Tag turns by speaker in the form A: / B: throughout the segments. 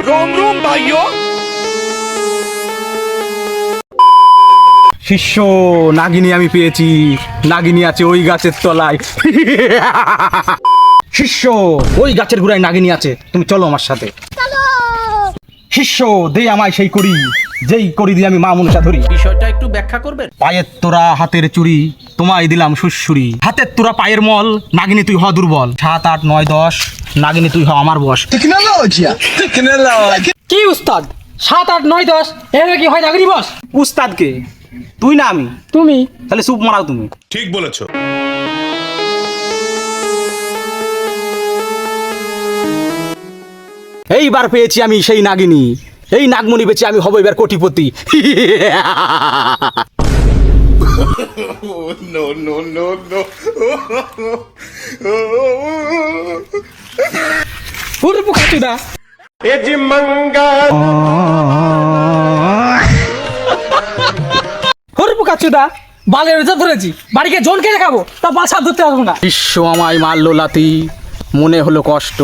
A: रोम रोम भाइयों।
B: শিষ্য, নাগিনী আমি পেয়েছি। নাগিনী আছে ওই গাছের তলায়। শিষ্য, ওই গাছের গোড়ায় নাগিনী আছে, তুমি চলো আমার সাথে। শিষ্য, দে আমায় সেই করি, যেই করি দিয়ে আমি মা মনসা ধরি।
A: বিষয়টা একটু ব্যাখ্যা করবেন?
B: পায়ের তোরা হাতের চুরি, তোমায় দিলাম সুশ্রুরি। হাতের তোরা পায়ের মল, নাগিনী তুই হ দুর্বল। 7, 8, 9, 10, নাগিনী তুই হ আমার বশ।
C: কি উস্তাদ 7, 8, 9, 10 এভাবে কি হয় নাগরি বস?
B: উস্তাদকে তুই না আমি?
C: তুমি
B: তাহলে চুপ মারাও তুমি।
D: ঠিক বলেছো।
B: এইবার পেয়েছি আমি সেই নাগিনী, এই নাগমণি পেয়েছি আমি হব এবার কোটিপতি।
D: No, no, no, no.
C: হুরপু কাচুদা হুরপু কাচুদা বালের রেজা ধরেছি, বাড়িকে জনকে দেখাবো তা বাছা ধরতে পারবো না।
B: বিশ্ব আমায় মারলো লাতি, মনে হলো কষ্ট।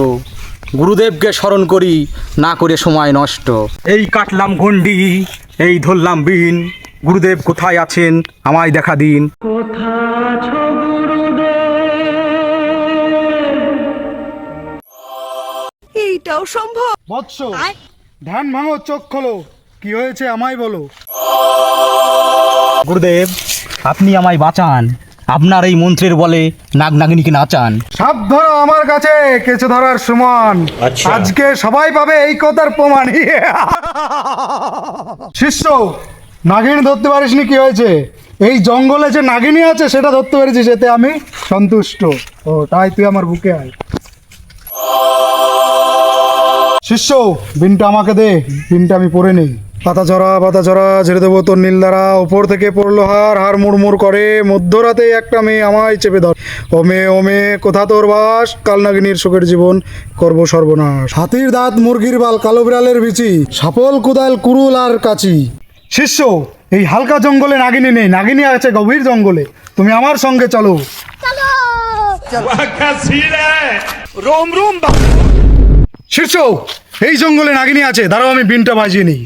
B: গুরুদেবকে স্মরণ করি, না করে সময় নষ্ট। এই কাটলাম গন্ডি, এই ধরলাম বিন, গুরুদেব কোথায় আছেন আমায় দেখা দিন।
E: এইটাও সম্ভব?
F: বৎস, ধ্যান ভাঙো, চোখ খোলো, কি হয়েছে আমায় বলো।
B: গুরুদেব, আপনি আমায় বাঁচান, আপনার এই মন্ত্রের বলে নাগ নাগিনীকে নাচান।
F: সাপ ধরো আমার কাছে কেঁচো ধরার সমান, আজকে সবাই পাবে এই কথার প্রমাণ। শিষ্য, নাগিনী ধরতে পারিসনি, কি হয়েছে? এই জঙ্গলে যে নাগিনী আছে সেটা ধরতে পেরেছিস, এতে আমি সন্তুষ্ট। ও তাই তুই আমার বুকে আয়। শিষ্য, বিনটা আমাকে দে, বিনটা আমি পরে নেই। পাতা ঝরা ঝেড়ে দেবো তোর নীল দ্বারা। উপর থেকে পড়লো হার, হার মুড়মুড় করে। মধ্যরাতে একটা মেয়ে আমায় চেপে ধর। ও মেয়ে কোথা তোর বাস? কাল নাগিনীর শোকের জীবন করব সর্বনাশ। হাতির দাঁত, মুরগির বাল, কালো বিড়ালের বিচি, সাপল কুদাল, কুরুল আর কাচি। শিষ্য, এই হালকা জঙ্গলে নাগিনী নেই, নাগিনী আছে গভীর জঙ্গলে। তুমি আমার সঙ্গে চলো।
A: रोम रोम
F: শিষ্য, এই জঙ্গলে নাগিনী আছে, দাঁড়াও আমি বিনটা বাজিয়ে নিই।